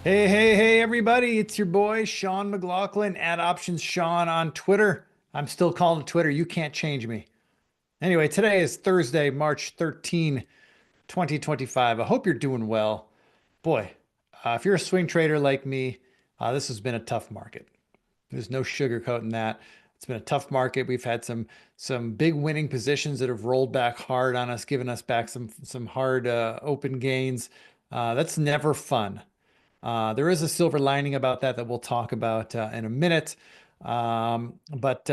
Hey, everybody. It's your boy, Sean McLaughlin, at Options Sean on Twitter. I'm still calling it Twitter. You can't change me. Anyway, today is Thursday, March 13, 2025. I hope you're doing well. Boy, if you're a swing trader like me, this has been a tough market. There's no sugarcoating that. It's been a tough market. We've had some big winning positions that have rolled back hard on us, giving us back some hard open gains. That's never fun. There is a silver lining about that we'll talk about in a minute. But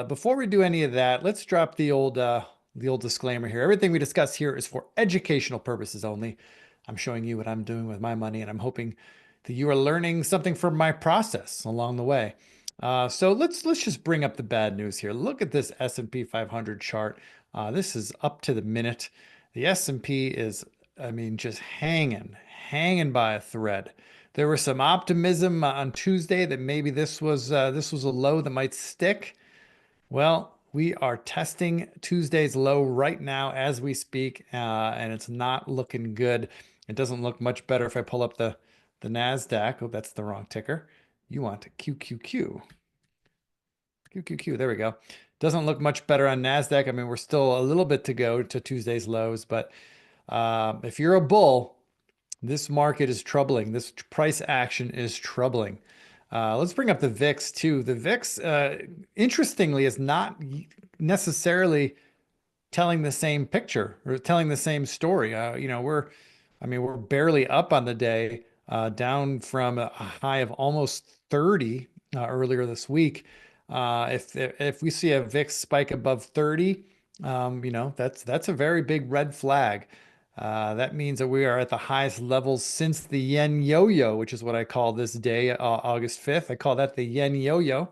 before we do any of that, let's drop the old disclaimer here. Everything we discuss here is for educational purposes only. I'm showing you what I'm doing with my money, and I'm hoping that you are learning something from my process along the way. So let's just bring up the bad news here. Look at this S&P 500 chart. This is up to the minute. The S&P is, I mean, just hanging by a thread. There was some optimism on Tuesday that maybe this was a low that might stick. Well, we are testing Tuesday's low right now as we speak, and it's not looking good. It doesn't look much better if I pull up the Nasdaq. Oh, that's the wrong ticker. You want QQQ. QQQ. There we go. Doesn't look much better on Nasdaq. I mean, we're still a little bit to go to Tuesday's lows, but if you're a bull, this market is troubling. This price action is troubling. Let's bring up the VIX too. The VIX, interestingly, is not necessarily telling the same picture or telling the same story. I mean, we're barely up on the day, down from a high of almost 30 earlier this week. If we see a VIX spike above 30, that's a very big red flag. That means that we are at the highest levels since the yen yo-yo, which is what I call this day, August 5th. I call that the yen yo-yo.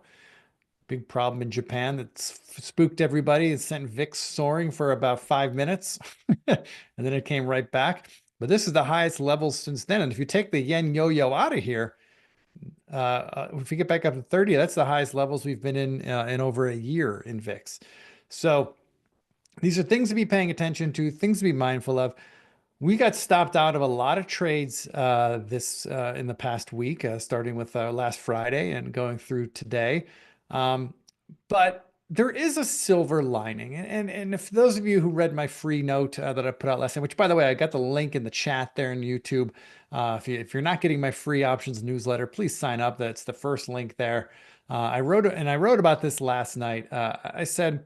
Big problem in Japan that's spooked everybody. It sent VIX soaring for about 5 minutes, and then it came right back. But this is the highest levels since then. And if you take the yen yo-yo out of here, if we get back up to 30, that's the highest levels we've been in over a year in VIX. So these are things to be paying attention to, things to be mindful of. We got stopped out of a lot of trades this in the past week, starting with last Friday and going through today. Um, but there is a silver lining, and if those of you who read my free note that I put out last night, which by the way, I got the link in the chat there in YouTube. If you're not getting my free options newsletter, please sign up. That's the first link there. I wrote about this last night. I said,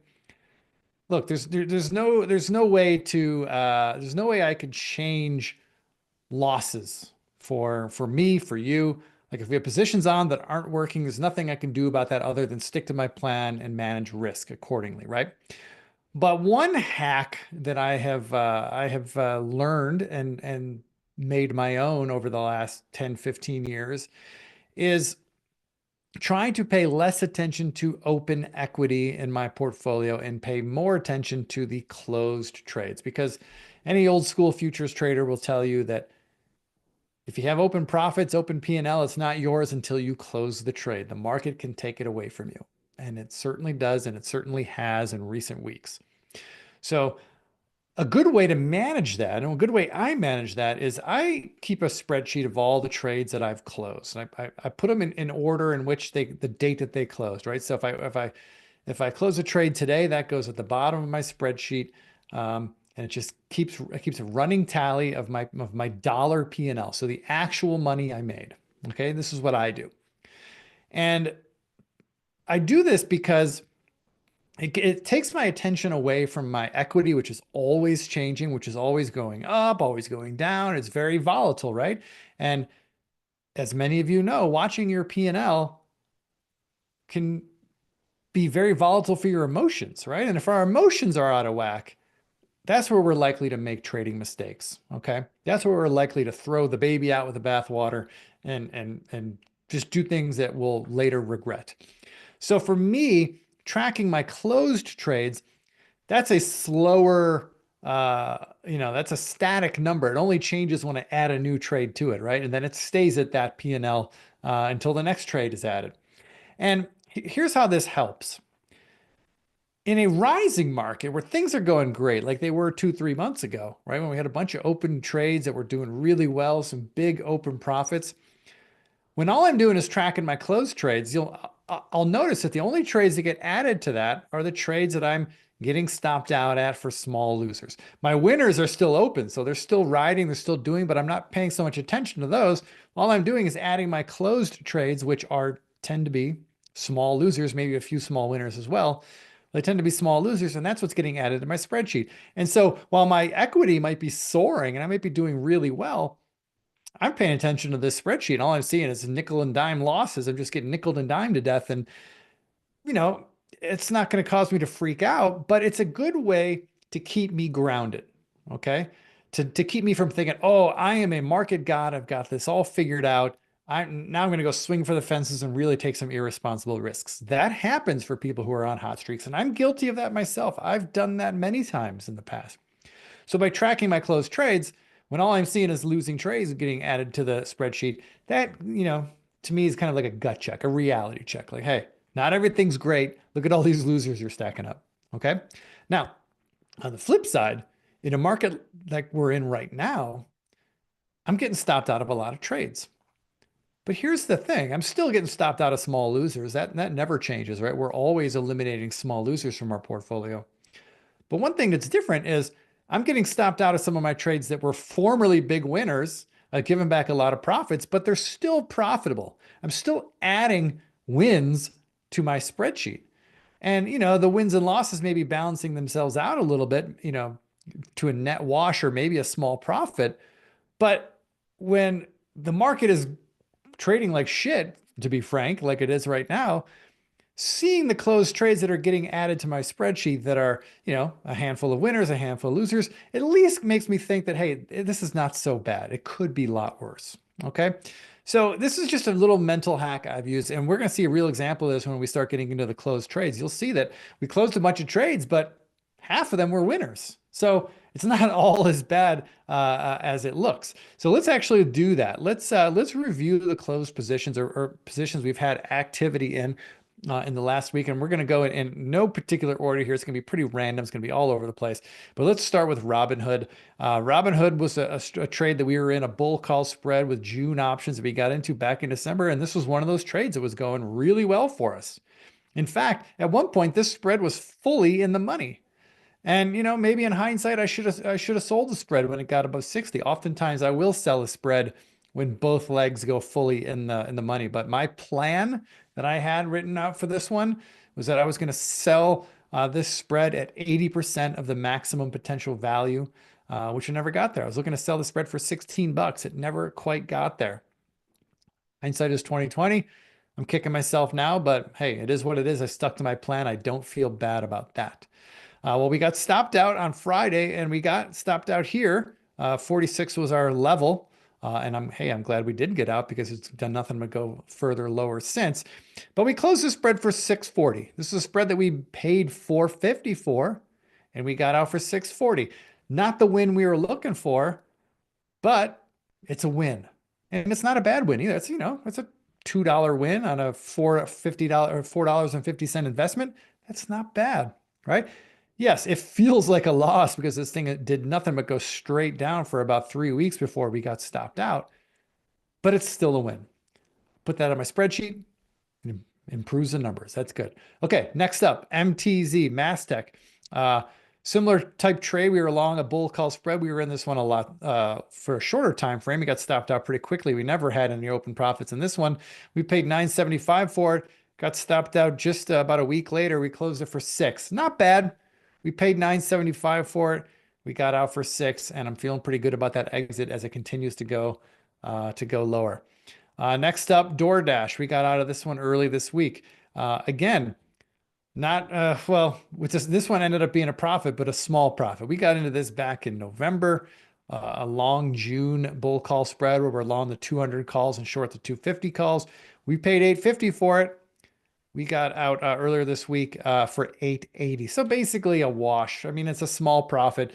look, there's no way I could change losses for me, for you. Like if we have positions on that aren't working, there's nothing I can do about that other than stick to my plan and manage risk accordingly, right? But one hack that I have learned and made my own over the last 10, 15 years is trying to pay less attention to open equity in my portfolio and pay more attention to the closed trades, because any old school futures trader will tell you that if you have open profits, open P&L, it's not yours until you close the trade. The market can take it away from you. And it certainly does, and it certainly has in recent weeks. So a good way to manage that, and a good way I manage that, is I keep a spreadsheet of all the trades that I've closed. And I put them in order in which the date that they closed, right? So if I close a trade today, that goes at the bottom of my spreadsheet. And it just keeps a running tally of my dollar P&L. So the actual money I made. Okay, this is what I do. And I do this because it takes my attention away from my equity, which is always changing, which is always going up, always going down. It's very volatile, right? And as many of you know, watching your P&L can be very volatile for your emotions, right? And if our emotions are out of whack, that's where we're likely to make trading mistakes. Okay. That's where we're likely to throw the baby out with the bathwater and just do things that we'll later regret. So for me, tracking my closed trades, that's a slower, that's a static number. It only changes when I add a new trade to it, right? And then it stays at that P&L until the next trade is added. And here's how this helps. In a rising market where things are going great, like they were 2, 3 months ago, right? When we had a bunch of open trades that were doing really well, some big open profits. When all I'm doing is tracking my closed trades, I'll notice that the only trades that get added to that are the trades that I'm getting stopped out at for small losers. My winners are still open, so they're still riding, they're still doing, but I'm not paying so much attention to those. All I'm doing is adding my closed trades, which are tend to be small losers, maybe a few small winners as well. They tend to be small losers, and that's what's getting added to my spreadsheet. And so while my equity might be soaring and I might be doing really well, I'm paying attention to this spreadsheet. All I'm seeing is nickel and dime losses. I'm just getting nickel and dime to death. And, you know, it's not going to cause me to freak out, but it's a good way to keep me grounded. Okay. To keep me from thinking, oh, I am a market god. I've got this all figured out. I'm going to go swing for the fences and really take some irresponsible risks. That happens for people who are on hot streaks. And I'm guilty of that myself. I've done that many times in the past. So by tracking my closed trades, when all I'm seeing is losing trades getting added to the spreadsheet, that, to me is kind of like a gut check, a reality check. Like, hey, not everything's great. Look at all these losers you're stacking up. Okay. Now, on the flip side, in a market like we're in right now, I'm getting stopped out of a lot of trades. But here's the thing, I'm still getting stopped out of small losers. That never changes, right? We're always eliminating small losers from our portfolio. But one thing that's different is I'm getting stopped out of some of my trades that were formerly big winners, giving back a lot of profits, but they're still profitable. I'm still adding wins to my spreadsheet. And, the wins and losses may be balancing themselves out a little bit, to a net wash or maybe a small profit. But when the market is trading like shit, to be frank, like it is right now, seeing the closed trades that are getting added to my spreadsheet that are, a handful of winners, a handful of losers, at least makes me think that, hey, this is not so bad. It could be a lot worse. Okay. So this is just a little mental hack I've used, and we're going to see a real example of this when we start getting into the closed trades. You'll see that we closed a bunch of trades, but half of them were winners. So it's not all as bad as it looks. So let's actually do that. Let's review the closed positions or positions we've had activity in the last week. And we're going to go in no particular order here. It's going to be pretty random. It's going to be all over the place. But let's start with Robinhood. Robinhood was a trade that we were in, a bull call spread with June options that we got into back in December. And this was one of those trades that was going really well for us. In fact, at one point, this spread was fully in the money. And maybe in hindsight, I should have sold the spread when it got above 60. Oftentimes, I will sell a spread when both legs go fully in the money. But my plan that I had written out for this one was that I was going to sell this spread at 80% of the maximum potential value, which I never got there. I was looking to sell the spread for 16 bucks. It never quite got there. Hindsight is 2020. I'm kicking myself now, but hey, it is what it is. I stuck to my plan. I don't feel bad about that. Well, we got stopped out on Friday and we got stopped out here. 46 was our level. And I'm glad we did get out because it's done nothing but go further lower since. But we closed the spread for 640. This is a spread that we paid 450 for, and we got out for 640. Not the win we were looking for, but it's a win. And it's not a bad win either. It's a $2 win on a $4.50 or $4.50 investment. That's not bad, right? Yes, it feels like a loss because this thing did nothing but go straight down for about 3 weeks before we got stopped out, but it's still a win. Put that on my spreadsheet, improves the numbers. That's good. Okay, next up, MTZ, Mastech. Similar type trade. We were long a bull call spread. We were in this one a lot for a shorter time frame. We got stopped out pretty quickly. We never had any open profits in this one. We paid $9.75 for it. Got stopped out just about a week later. We closed it for $6. Not bad. We paid $9.75 for it. We got out for $6, and I'm feeling pretty good about that exit as it continues to go lower. Next up, DoorDash. We got out of this one early this week. Again, not with this one ended up being a profit, but a small profit. We got into this back in November, a long June bull call spread where we're long the 200 calls and short the 250 calls. We paid $8.50 for it. We got out earlier this week for $8.80. So basically a wash. I mean, it's a small profit,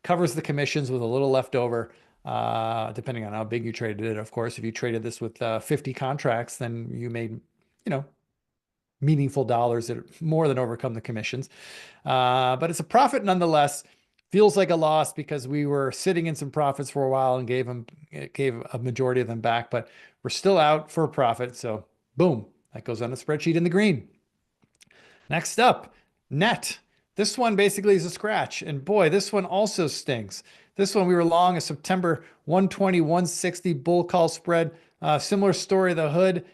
covers the commissions with a little left over, depending on how big you traded it. Of course, if you traded this with 50 contracts, then you made, meaningful dollars that more than overcome the commissions. But it's a profit nonetheless. Feels like a loss because we were sitting in some profits for a while and gave a majority of them back, but we're still out for a profit. So boom, that goes on the spreadsheet in the green. Next up, net. This one basically is a scratch. And boy, this one also stings. This one we were long a September 120, 160 bull call spread. Similar story, the hood.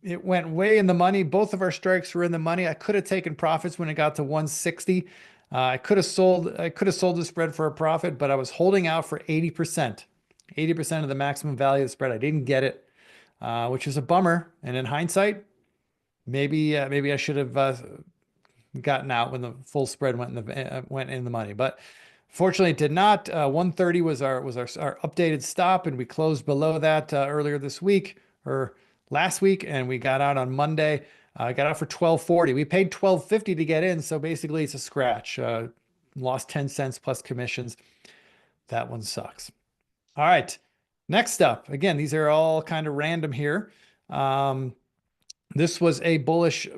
It went way in the money. Both of our strikes were in the money. I could have taken profits when it got to 160. I could have sold the spread for a profit, but I was holding out for 80%. 80% of the maximum value of the spread. I didn't get it, which is a bummer. And in hindsight, maybe I should have gotten out when the full spread went in the money, but fortunately it did not. 130 was our updated stop, and we closed below that earlier this week or last week, and we got out on Monday. Got out for 1240. We paid 1250 to get in, so basically it's a scratch. Lost 10 cents plus commissions. That one sucks. All right, next up. Again, these are all kind of random here. This was a bullish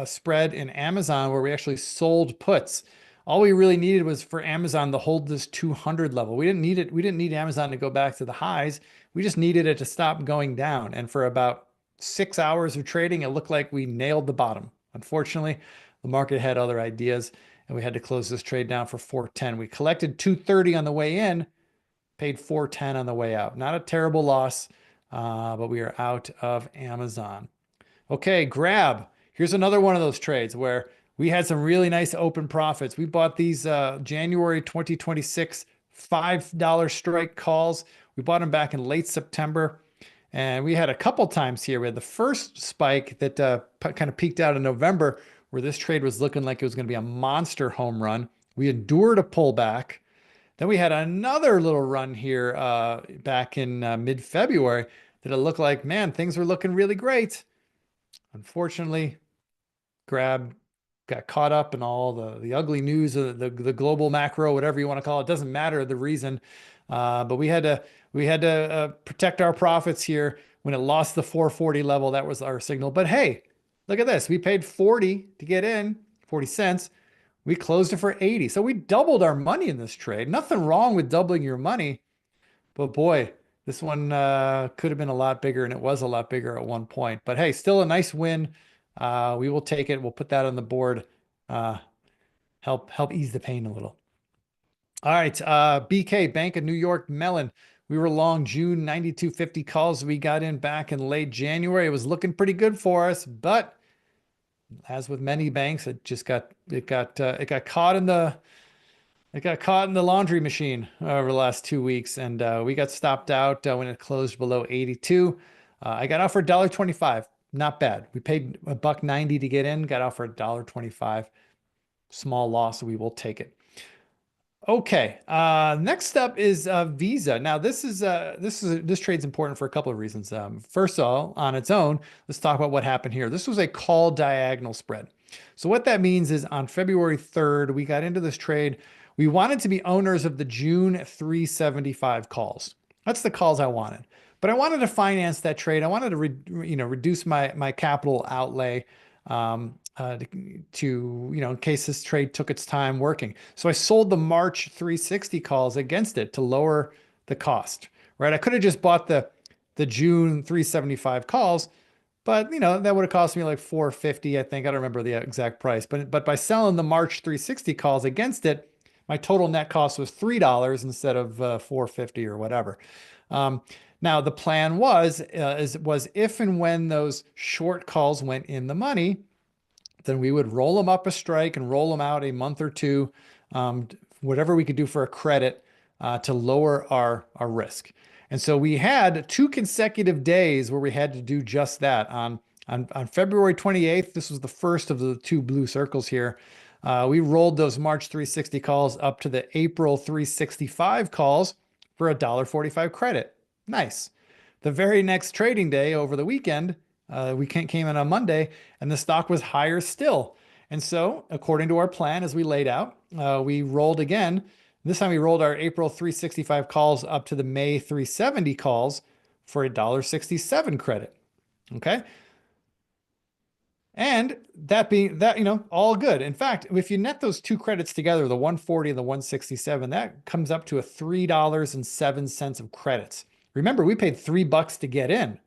spread in Amazon where we actually sold puts. All we really needed was for Amazon to hold this 200 level. We didn't need it. We didn't need Amazon to go back to the highs. We just needed it to stop going down. And for about 6 hours of trading, it looked like we nailed the bottom. Unfortunately, the market had other ideas and we had to close this trade down for 410. We collected 230 on the way in, paid 410 on the way out. Not a terrible loss, but we are out of Amazon. Okay, Grab. Here's another one of those trades where we had some really nice open profits. We bought these January 2026 $5 strike calls. We bought them back in late September. And we had a couple times here. We had the first spike that kind of peaked out in November where this trade was looking like it was going to be a monster home run. We endured a pullback. Then we had another little run here back in mid-February that it looked like, man, things were looking really great. Unfortunately, Grab got caught up in all the ugly news of the global macro, whatever you want to call it. Doesn't matter the reason, but we had to protect our profits here when it lost the 440 level. That was our signal. But hey, look at this. We paid 40 to get in, 40 cents. We closed it for 80. So we doubled our money in this trade. Nothing wrong with doubling your money, but boy, this one could have been a lot bigger, and it was a lot bigger at one point. But hey, still a nice win. We will take it. We'll put that on the board. Help ease the pain a little. All right, BK, Bank of New York Mellon. We were long June 92.50 calls. We got in back in late January. It was looking pretty good for us, but as with many banks, it got caught in the laundry machine over the last 2 weeks, and we got stopped out when it closed below 82. I got out for $1.25. Not bad. We paid $1.90 to get in, got out for $1.25. Small loss, so we will take it. Okay, next up is Visa. Now this trade's important for a couple of reasons. First of all, on its own, let's talk about what happened here. This was a call diagonal spread. So what that means is on February 3rd, we got into this trade. We wanted to be owners of the June 375 calls. That's the calls I wanted. But I wanted to finance that trade. I wanted to reduce my capital outlay in case this trade took its time working. So I sold the March 360 calls against it to lower the cost, right? I could have just bought the June 375 calls, but that would have cost me like $450, I think. I don't remember the exact price, but by selling the March 360 calls against it, my total net cost was $3 instead of $450 or whatever. Now the plan was if and when those short calls went in the money, then we would roll them up a strike and roll them out a month or two, whatever we could do for a credit to lower our risk. And so we had 2 consecutive days where we had to do just that. On February 28th, this was the first of the 2 blue circles here. We rolled those March 360 calls up to the April 365 calls for a $1.45 credit. Nice. The very next trading day over the weekend, we came in on Monday and the stock was higher still. And so according to our plan, as we laid out, we rolled again. This time we rolled our April 365 calls up to the May 370 calls for a $1.67 credit. Okay. And that being that, all good. In fact, if you net those two credits together, the 140 and the 167, that comes up to a $3.07 of credits. Remember, we paid $3 to get in,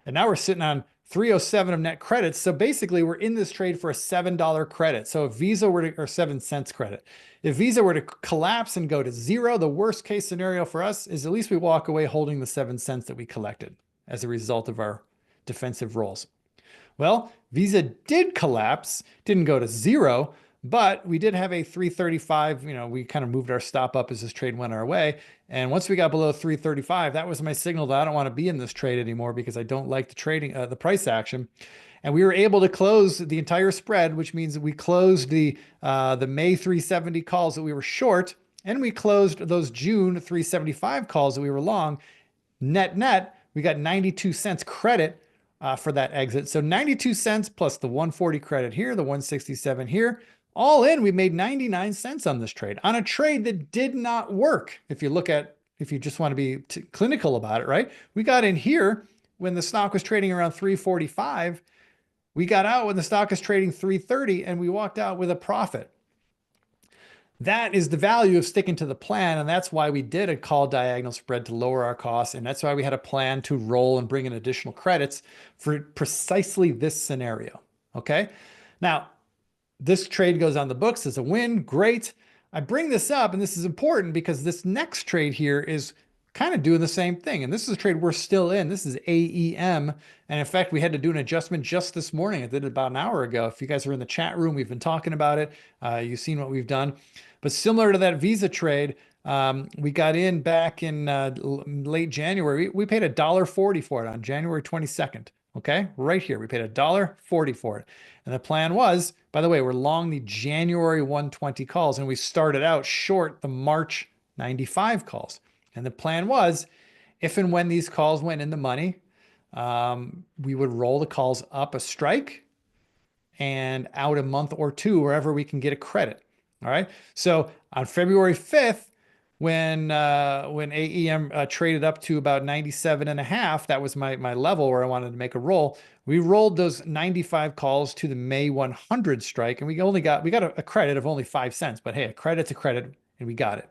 and now we're sitting on 307 of net credits. So basically, we're in this trade for a $7 credit. So if Visa were to, or 7 cents credit, if Visa were to collapse and go to zero, the worst case scenario for us is at least we walk away holding the 7 cents that we collected as a result of our defensive rolls. Well, Visa did collapse, didn't go to zero, but we did have a 335. We kind of moved our stop up as this trade went our way. And once we got below 335, that was my signal that I don't want to be in this trade anymore because I don't like the trading, the price action. And we were able to close the entire spread, which means we closed the May 370 calls that we were short, and we closed those June 375 calls that we were long. Net, we got 92 cents credit for that exit. So 92 cents plus the 140 credit here, the 167 here. All in, we made 99 cents on this trade on a trade that did not work. If you just want to be clinical about it, right? We got in here when the stock was trading around 345. We got out when the stock is trading 330, and we walked out with a profit. That is the value of sticking to the plan. And that's why we did a call diagonal spread to lower our costs. And that's why we had a plan to roll and bring in additional credits for precisely this scenario. Okay. Now, this trade goes on the books as a win. Great. I bring this up, and this is important because this next trade here is kind of doing the same thing. And this is a trade we're still in. This is AEM. And in fact, we had to do an adjustment just this morning. I did it about an hour ago. If you guys are in the chat room, we've been talking about it. You've seen what we've done. But similar to that Visa trade, we got in back in late January. We paid $1.40 for it on January 22nd. Okay, right here. We paid $1.40 for it. And the plan was, by the way, we're long the January 120 calls, and we started out short the March 95 calls. And the plan was, if and when these calls went in the money, we would roll the calls up a strike and out a month or two, wherever we can get a credit. All right. So on February 5th, when AEM traded up to about 97.5, that was my level where I wanted to make a roll. We rolled those 95 calls to the May 100 strike, and we got a credit of only 5 cents. But hey, a credit's a credit, and we got it.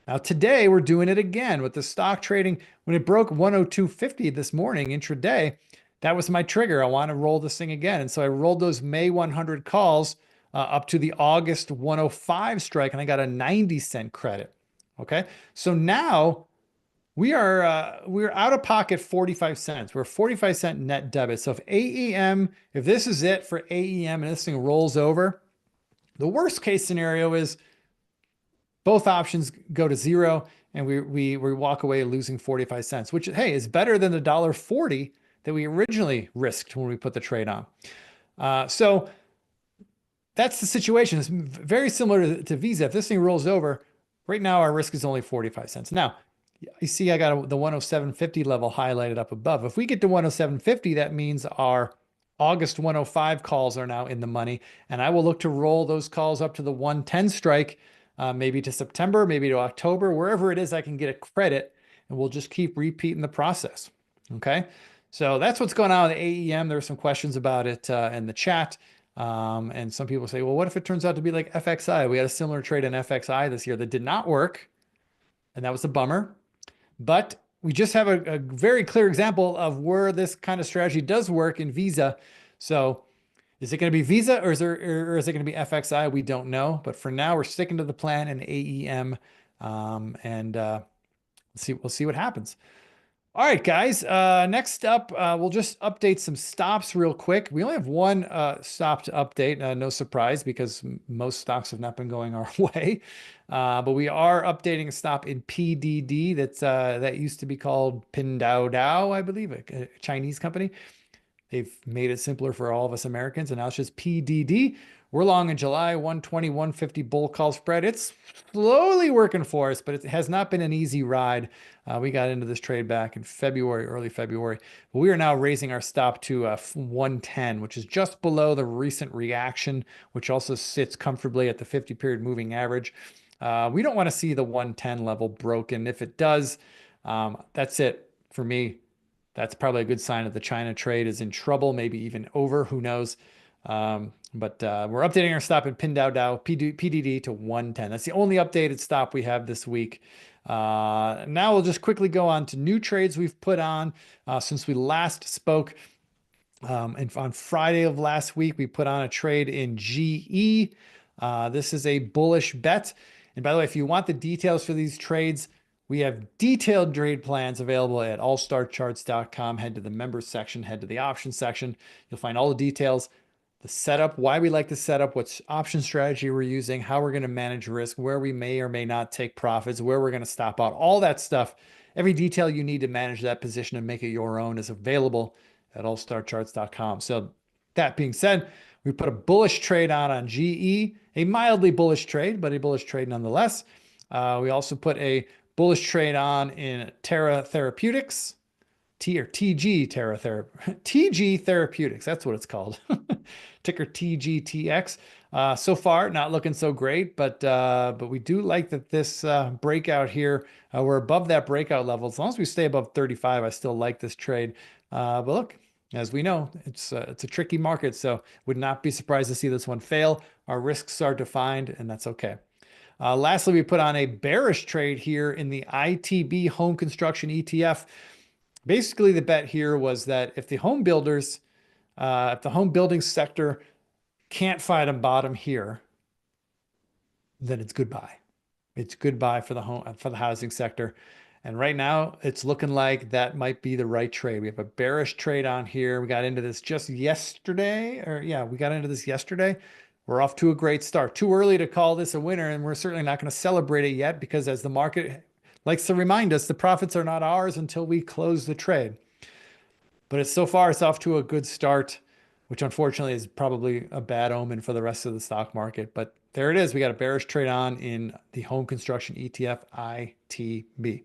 Now today we're doing it again with the stock trading. When it broke 102.50 this morning intraday, that was my trigger. I want to roll this thing again. And so I rolled those May 100 calls up to the August 105 strike, and I got a 90-cent credit. Okay. So now we're out of pocket 45 cents. We're 45-cent net debit. So if this is it for AEM and this thing rolls over, the worst case scenario is both options go to zero, and we walk away losing 45 cents, which, hey, is better than the $1.40 that we originally risked when we put the trade on. So that's the situation. It's very similar to Visa. If this thing rolls over, right now our risk is only 45 cents. Now, you see I got the 107.50 level highlighted up above. If we get to 107.50, that means our August 105 calls are now in the money, and I will look to roll those calls up to the 110 strike, maybe to September, maybe to October, wherever it is I can get a credit, and we'll just keep repeating the process. Okay. So that's what's going on with AEM. There are some questions about it in the chat. And some people say, well, what if it turns out to be like FXI? We had a similar trade in FXI this year that did not work, and that was a bummer. But we just have a very clear example of where this kind of strategy does work in Visa. So is it going to be Visa, or is it going to be FXI? We don't know. But for now, we're sticking to the plan in AEM, and we'll see what happens. All right, guys. Next up, we'll just update some stops real quick. We only have one stop to update. No surprise, because most stocks have not been going our way. But we are updating a stop in PDD that used to be called Pinduoduo, I believe, a Chinese company. They've made it simpler for all of us Americans, and now it's just PDD. We're long in July, 120, 150 bull call spread. It's slowly working for us, but it has not been an easy ride. We got into this trade back in February, early February. But we are now raising our stop to 110, which is just below the recent reaction, which also sits comfortably at the 50-period moving average. We don't want to see the 110 level broken. If it does, that's it for me. That's probably a good sign that the China trade is in trouble, maybe even over. Who knows? But we're updating our stop at PDD to 110. That's the only updated stop we have this week. Now we'll just quickly go on to new trades we've put on since we last spoke. And on Friday of last week, we put on a trade in GE. This is a bullish bet. And by the way, if you want the details for these trades, we have detailed trade plans available at allstarcharts.com. Head to the members section, head to the options section. You'll find all the details, the setup, why we like the setup, what option strategy we're using, how we're going to manage risk, where we may or may not take profits, where we're going to stop out, all that stuff. Every detail you need to manage that position and make it your own is available at allstarcharts.com. So that being said, we put a bullish trade on GE, a mildly bullish trade, but a bullish trade nonetheless. We also put a bullish trade on in Terra Therapeutics, TG Therapeutics. That's what it's called. Ticker TGTX. So far, not looking so great, but we do like that this breakout here. We're above that breakout level. As long as we stay above 35, I still like this trade. But look, as we know, it's a tricky market, so would not be surprised to see this one fail. Our risks are defined, and that's okay. Lastly, we put on a bearish trade here in the ITB home construction ETF. Basically, the bet here was that if the home builders, if the home building sector can't find a bottom here, then it's goodbye. It's goodbye for the housing sector. And right now, it's looking like that might be the right trade. We have a bearish trade on here. We got into this just yesterday, we got into this yesterday. We're off to a great start. Too early to call this a winner, and we're certainly not going to celebrate it yet because as the market likes to remind us, the profits are not ours until we close the trade. But so far, it's off to a good start, which unfortunately is probably a bad omen for the rest of the stock market. But there it is. We got a bearish trade on in the home construction ETF ITB.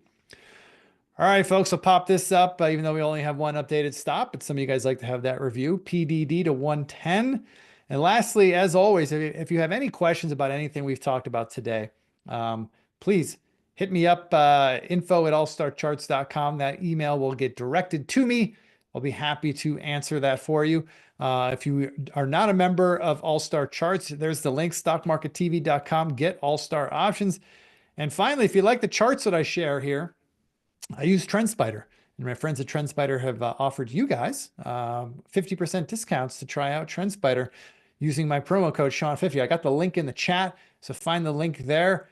All right, folks, I'll pop this up, even though we only have one updated stop, but some of you guys like to have that review, PDD to 110. And lastly, as always, if you have any questions about anything we've talked about today, please hit me up, info@allstarcharts.com. That email will get directed to me. I'll be happy to answer that for you. If you are not a member of All-Star Charts, there's the link, stockmarkettv.com, get All-Star options. And finally, if you like the charts that I share here, I use TrendSpider, and my friends at TrendSpider have offered you guys 50% discounts to try out TrendSpider using my promo code Sean50. I got the link in the chat, so find the link there.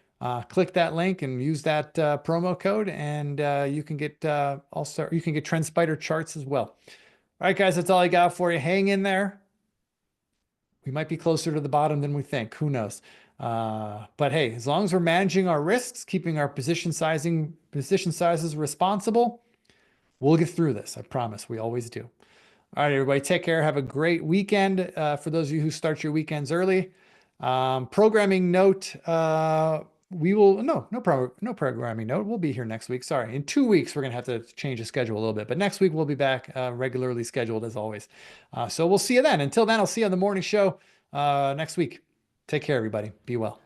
Click that link and use that promo code, and you can get TrendSpider charts as well. All right, guys, that's all I got for you. Hang in there. We might be closer to the bottom than we think. Who knows? But hey, as long as we're managing our risks, keeping our position sizes responsible, we'll get through this. I promise. We always do. All right, everybody, take care. Have a great weekend. For those of you who start your weekends early, programming note. No programming note. We'll be here next week. Sorry, in 2 weeks we're gonna have to change the schedule a little bit, but next week we'll be back regularly scheduled as always. So we'll see you then. Until then, I'll see you on the morning show next week. Take care, everybody. Be well.